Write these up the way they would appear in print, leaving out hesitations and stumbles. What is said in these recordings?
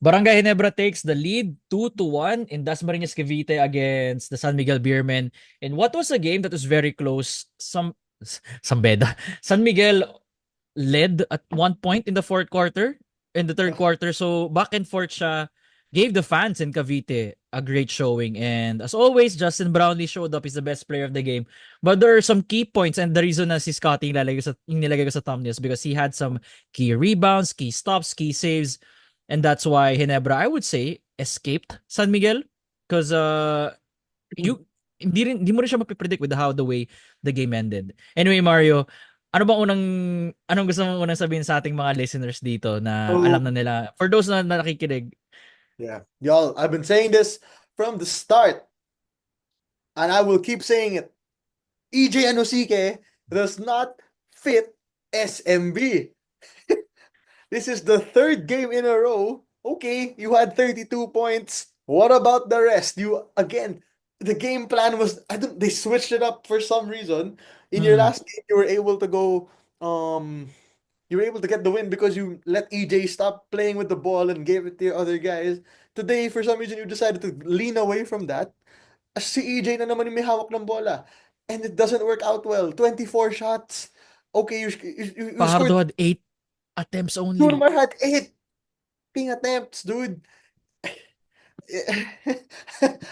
Barangay Ginebra takes the lead 2-1 in Dasmariñas Cavite against the San Miguel Beermen. In what was a game that was very close, Sambeda. San Miguel led at one point in the fourth quarter, in the third quarter. So back and forth siya, gave the fans in Cavite a great showing. And as always, Justin Brownley showed up. He's the best player of the game. But there are some key points, and the reason na si Scotty nilagay ko sa thumbnails because he had some key rebounds, key stops, key saves. And that's why Ginebra, I would say, escaped San Miguel. Because you hindi mo rin siya mapipredict with how the way the game ended. Anyway, Mario, anong gusto mo unang sabihin sa ating mga listeners dito na alam So, na nila, for those na nakikinig? yeah, y'all, I've been saying this from the start, and I will keep saying it. EJ Anosike does not fit SMB. This is the third game in a row. Okay, you had 32 points. What about the rest? The game plan was, they switched it up for some reason. In your Mm, last game, um, you were able to get the win because you let EJ stop playing with the ball and gave it to your other guys. Today, for some reason, you decided to lean away from that. Si EJ na naman yung may hawak ng bola. And it doesn't work out well. 24 shots. Okay, you Fajardo scored. had 8 attempts only. Junmar had 8 ping attempts, dude.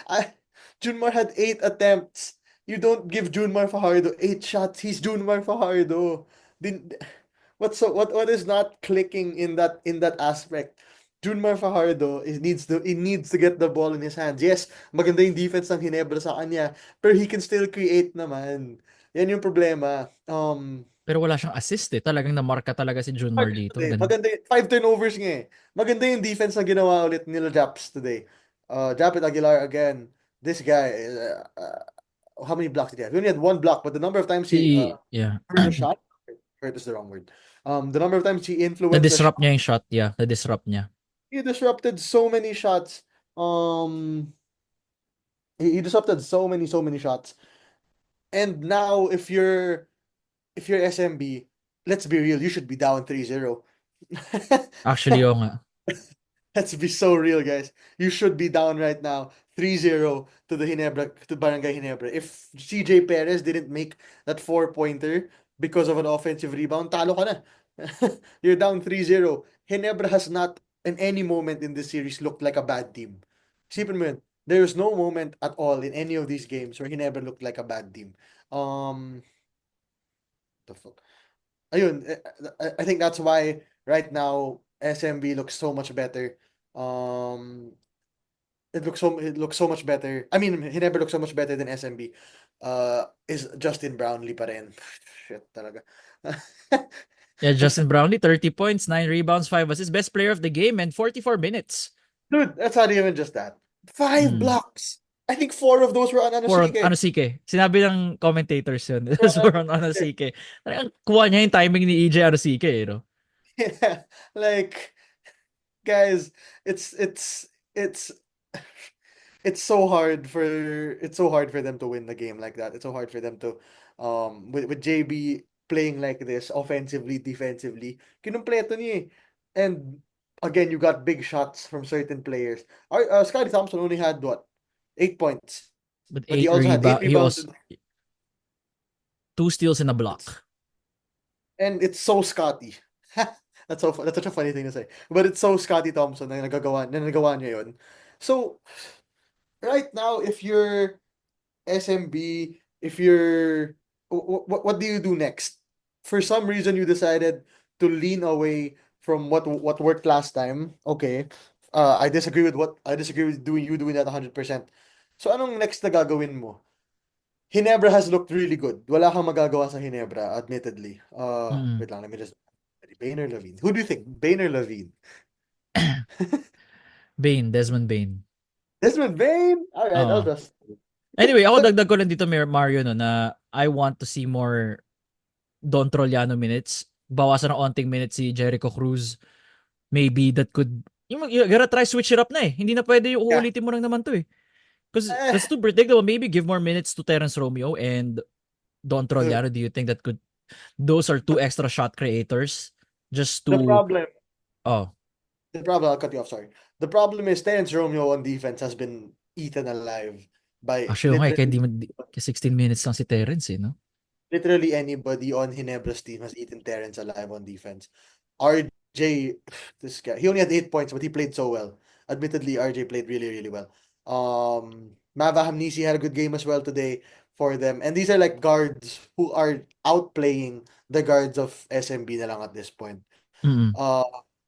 I, Junmar had 8 attempts. You don't give Junmar Fajardo 8 shots. He's Junmar Fajardo. Din, what is not clicking in that aspect? Junmar Fajardo needs to get the ball in his hands. Yes, maganda yung defense ng Ginebra sa kanya, pero he can still create naman. Yan yung problema. Pero wala siyang assist eh. Talagang namarka talaga si Junmar dito. Today, Ganun. maganda 5 turnovers nga eh. Maganda yung defense na ginawa ulit nila Japs today. Japet Aguilar again. This guy, how many blocks did he have? He only had one block, but the number of times he Yeah. hurt a shot, hurt is the wrong word. The number of times he influenced the Na-disrupt shot, niya yung shot. Yeah, na-disrupt niya. he disrupted so many shots. Um, he disrupted so many shots. And now, if you're SMB, let's be real, you should be down 3-0. Actually, oo nga. Let's be so real, guys. You should be down right now, 3-0 to the Barangay Ginebra. If CJ Perez didn't make that four-pointer because of an offensive rebound, talo ka na. You're down 3-0. Ginebra has not, in any moment in this series, looked like a bad team. Isipin mo yun, there's no moment at all in any of these games where Ginebra looked like a bad team. The fuck? Ayun, I think that's why right now SMB looks so much better. Um, it looks so much better. I mean, he never looked so much better than SMB. Is Justin Brownlee pa rin. Shit talaga. Yeah, Justin Brownlee, 30 points, 9 rebounds, 5 assists, best player of the game, and 44 minutes. Dude, that's not even just that. 5 blocks. I think 4 of those were on For on Anosike. Anosike. Sinabi ng commentators yun. It Were was on for on Anosike. Anosike. Talagang kuha niya yung timing ni EJ Anosike, eh, no? Yeah, like guys, it's it's it's it's so hard for them to win the game like that. It's so hard for them to with JB playing like this offensively, defensively. Kinumpleto niya eh. And again, you got big shots from certain players. Scottie Thompson only had what? 8 points. With But he 8 also had eight rebound, he rebounds also 2 steals in a it's, block. and it's so Scotty. That's such a funny thing to say. But it's so Scotty Thompson na nagawa niya yun. So right now, if you're SMB, if you're what do you do next? For some reason, you decided to lean away from what worked last time. Okay, I disagree with doing that 100%. So anong next na gagawin mo? Ginebra has looked really good. Wala kang magagawa sa Ginebra, admittedly. Mm. Wait lang, let me just Bain or Levine? Who do you think? Bain or Levine? Bain, Desmond Bain. Desmond Bain? All right, I'll Oo. just. Anyway, ako But dagdag ko lang dito, Mario, no, na I want to see more Don Trollano minutes. Bawasan ng onting minutes si Jericho Cruz. Maybe that could, you gotta try switch it up na eh. Hindi na pwede yung yeah, uulitin mo lang naman to eh. Because that's eh, too predictable. Maybe give more minutes to Terence Romeo and Don the Trollano. Do you think that could, those are two extra shot creators just the to, problem oh. I'll cut you off, sorry. The problem is Terence Romeo on defense has been eaten alive by Actually, nga, kaya, literally kaya 16 minutes lang si Terence, eh, no? literally anybody on Ginebra's team has eaten Terence alive on defense. RJ, this guy, he only had 8 points, but he played so well. Admittedly, RJ played really, really well. Mava Hamnisi had a good game as well today for them. And these are like guards who are outplaying the guards of SMB na lang at this point. Mm. Uh,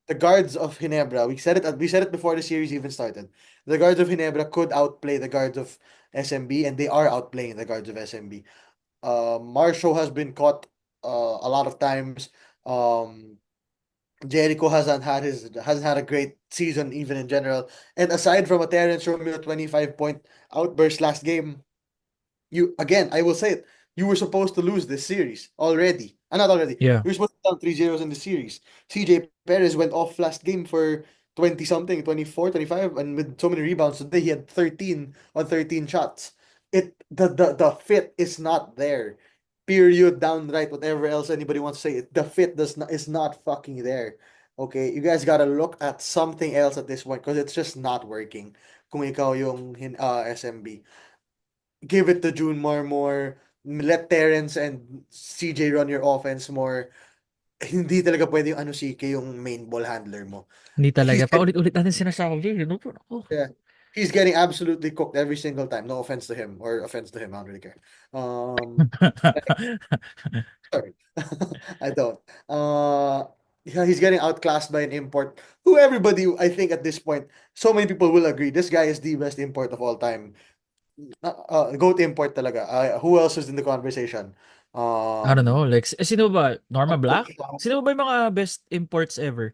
the guards of Ginebra, we said it before the series even started. The guards of Ginebra could outplay the guards of SMB, and they are outplaying the guards of SMB. Marshall has been caught a lot of times. Um, Jericho hasn't had a great season even in general. And aside from a Terence Romeo 25-point outburst last game, you again, I will say it. You were supposed to lose this series already. Not already. Yeah. You were supposed to be down 3-0 in the series. CJ Perez went off last game for 20 something, 24, 25, and with so many rebounds today, he had 13 on 13 shots. The fit is not there. Period, downright, whatever else anybody wants to say. The fit is not fucking there. Okay, you guys gotta look at something else at this point because it's just not working. Kung ikaw yung SMB, give it to June more. Let Terrence and CJ run your offense more. Hindi talaga pwede yung Anosike yung main ball handler mo. Hindi He's talaga. getting, Paulit-ulit natin sinasabi. No? Oh. yeah, he's getting absolutely cooked every single time. No offense to him or offense to him. I don't really care. Sorry. I don't. Yeah, he's getting outclassed by an import who everybody, I think at this point, so many people will agree, this guy is the best import of all time. GOAT import talaga. Who else is in the conversation? I don't know. Um, Like, sino ba? Norma Black? Sino ba yung mga best imports ever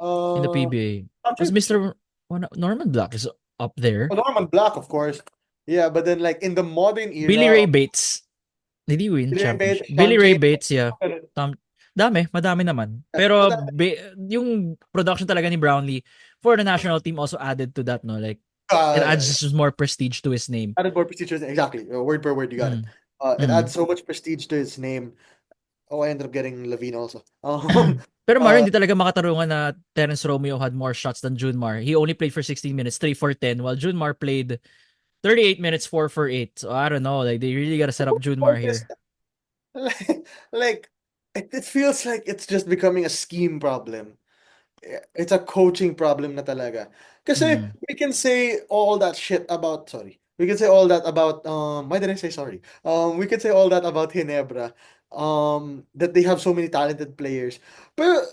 in the uh, PBA? not Because sure. Norman Black is up there. Norman Black, of course. Yeah, but then like in the modern Billy era Ray of Bates. Did he win Ginebra, championship? Sean Billy Ray Kane, Bates, yeah. Madami naman. Pero but then, yung production talaga ni Brownley for the national team also added to that, no? Like, it adds yeah, just more prestige to his name. added more prestige. Exactly. Word per word, you got it. Mm. It adds Mm. so much prestige to his name. Oh, I ended up getting Levine also. Pero Mario, Uh, hindi talaga makatarungan na Terence Romeo had more shots than Junmar. He only played for 16 minutes, 3 for 10, while Junmar played 38 minutes, 4 for 8. So I don't know. Like, they really gotta set up Junmar here. like, like it feels like it's just becoming a scheme problem. It's a coaching problem na talaga. Kasi Mm. we can say all that shit about, sorry. We can say all that about, why did I say sorry? We can say all that about Ginebra, that they have so many talented players. But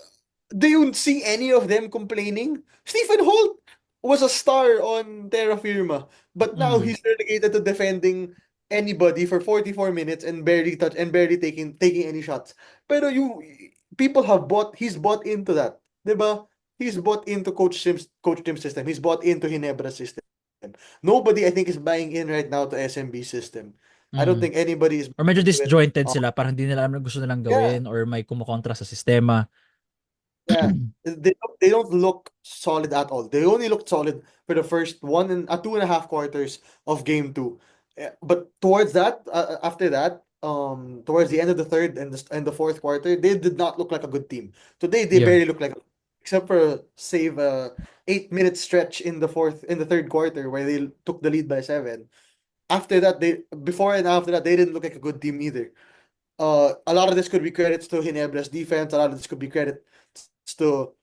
do you see any of them complaining? Stephen Holt was a star on Terra Firma, but now Mm. he's relegated to defending anybody for 44 minutes and barely taking any shots. Pero people have he's bought into that. 'Di ba? He's bought into Coach Tim's system. He's bought into Ginebra's system. Nobody, I think, is buying in right now to SMB system. I don't Mm. think anybody is Or medyo buying into it. disjointed sila. Parang hindi nila alam na gusto nilang Yeah, gawin or may kumukontra sa sistema. yeah. They don't look solid at all. They only looked solid for the first 2.5 quarters of game two. But towards that, after that, towards the end of the third and the fourth quarter, they did not look like a good team. Today, they Yeah. barely look like, except for save a 8 minute stretch in the third quarter where they took the lead by 7. After that, before and after that, they didn't look like a good team either. A lot of this could be credits to Ginebra's defense. A lot of this could be credits to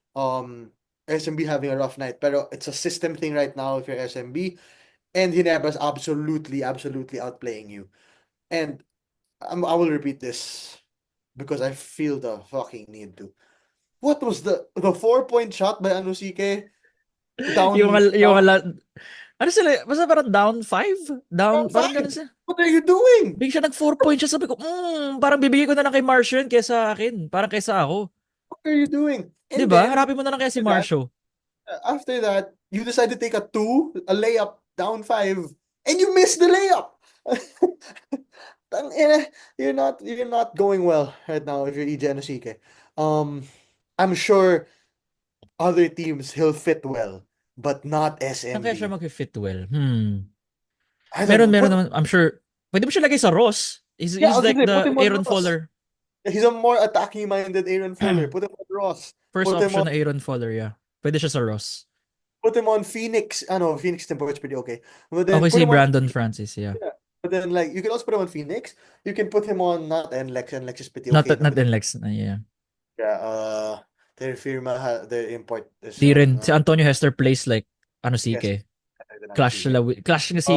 SMB having a rough night. Pero it's a system thing right now if you're SMB. And Ginebra's absolutely, absolutely outplaying you. And I will repeat this because I feel the fucking need to. What was the 4 point shot by Anosike yung, down yung, ano sila? Basta parang down 5? down Parang ganun five? siya. What are you doing? Bigla siya nag 4 points siya. Sabi ko, parang bibigay ko na lang kay Marcio yun kesa akin. Parang kesa ako. What are you doing? Di And ba? then Harapin mo na lang kaya si Marcio. after that, you decide to take a layup down 5, and you miss the layup. Tangina, you're not going well right now if you're EJ Anosike. Um, I'm sure other teams he'll fit well, but not Saan kaya siya SMB. mag-fit well? I don't Meron, know. meron naman. I'm sure. Pwede mo siya lagay sa Ross. Yeah, I He's was like gonna say put the him on Aaron Ross. Fuller. He's a more attacking minded Aaron Fuller. Put him on Ross. First Put him option on na Aaron Fuller, yeah. Pwede siya sa Ross. Put him on Phoenix. I know Phoenix tempo is pretty okay. But then Okay, put si him on. Brandon Francis, yeah. Yeah. But then like you can also put him on Phoenix. You can put him on not NLEX. NLEX is pretty Not okay that, now not with in Lex, yeah. yeah. Their firma their import is Di rin, si on Antonio Hester plays like, ano, yes, CK. better than Clash Anasike. sila, clash nga Oh si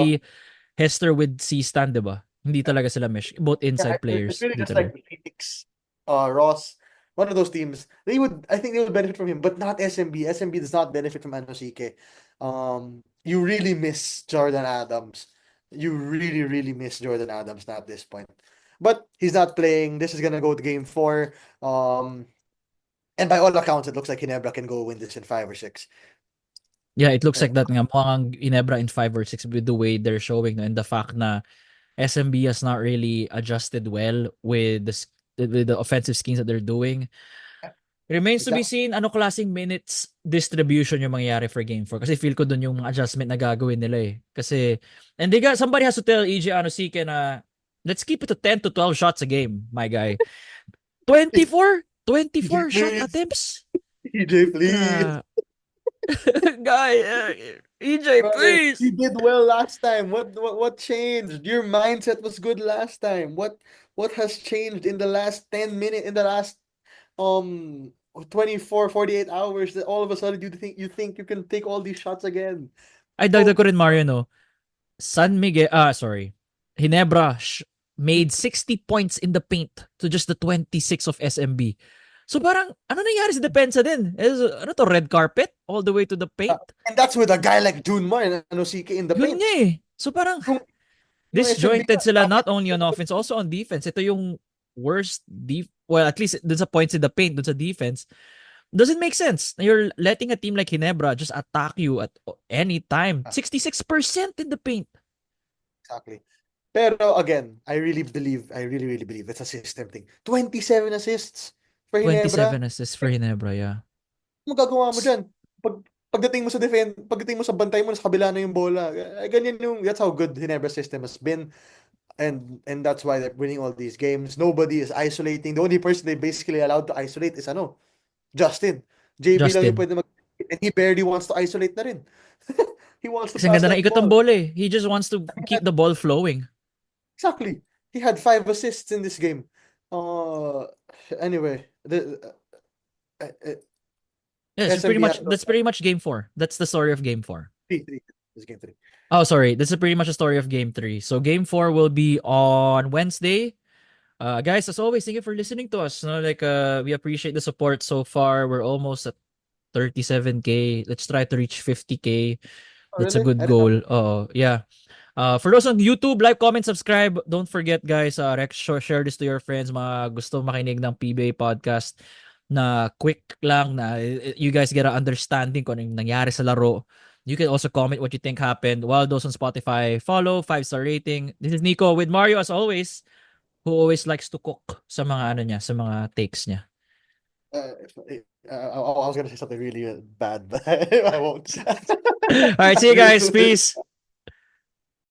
Hester with si Stan, di ba? Hindi talaga sila mesh. Both yeah, inside it's players. really Hindi just talaga. like Phoenix, Ross, one of those teams. I think they would benefit from him, but not SMB. SMB does not benefit from Anosike. You really miss Jordan Adams. You really, really miss Jordan Adams now at this point. But he's not playing. This is gonna go to game four. And by all accounts, it looks like Ginebra can go win this in 5 or 6. Yeah, it looks Uh, like that nga. Mukhang Ginebra in 5 or 6 with the way they're showing, no? And the fact na SMB has not really adjusted well with the offensive schemes that they're doing. Remains to be exactly. seen ano klaseng minutes distribution yung mangyayari for game 4. Kasi feel ko dun yung mga adjustment na gagawin nila eh. Kasi, and somebody has to tell EJ Anosike na, let's keep it to 10 to 12 shots a game, my guy. 24? EJ, 24 shot please. attempts? EJ, please. Gra Guy, EJ, Brother, you please! did well last time. What changed? Your mindset was good last time. What has changed in the last 10 minutes, in the last 24, 48 hours that all of a sudden you think you can take all these shots again? Ay, dagdag ko Oh, rin Mario, no? San Miguel, sorry. Ginebra made 60 points in the paint to just the 26 of SMB. So parang, ano nangyari sa depensa din? Ano to, red carpet? All the way to the paint? and that's with a guy like Junmar and Anosike in the Yun paint. nga eh. So parang, Yung, yung SMB disjointed sila not dapat only on offense, also on defense. Ito yung worst, well, at least dun sa points in the paint, dun sa defense. Doesn't make sense. You're letting a team like Ginebra just attack you at any time. 66% in the paint. exactly. Pero again, I really, really believe it's a system thing. 27 assists for Ginebra. 27 assists for Ginebra, yeah. Magagawa mo dyan? Pag, pagdating mo sa bantay mo, sa kabila na yung bola. Ganyan that's how good Ginebra's system has been. And that's why they're winning all these games. Nobody is isolating. The only person they basically allowed to isolate is Justin. JB lang yung Justin. pwede and he barely wants to isolate na rin. He wants to Kasi ang pass ganda ng that ikot ng ball. bola eh. He just wants to He keep had, the ball flowing. exactly. He had 5 assists in this game. Uh, anyway, Yeah, SMB has that's pretty much game 4. That's the story of game 4. 3-3. This game 3. Oh, sorry. This is pretty much a story of game 3. So game 4 will be on Wednesday. Guys, as always, thank you for listening to us. No, like we appreciate the support so far. We're almost at 37K. Let's try to reach 50K. Oh, That's a really? good I didn't know. goal. Yeah. For those on YouTube, like, comment, subscribe. Don't forget, guys, share this to your friends, mga gusto makinig ng PBA podcast na quick lang, na you guys get an understanding kung anong nangyari sa laro. You can also comment what you think happened. While those on Spotify, follow, 5-star rating. This is Nico with Mario, as always, who always likes to cook sa mga ano niya, sa mga takes niya. I was gonna say something really bad, but I won't. All right, see you guys. Peace.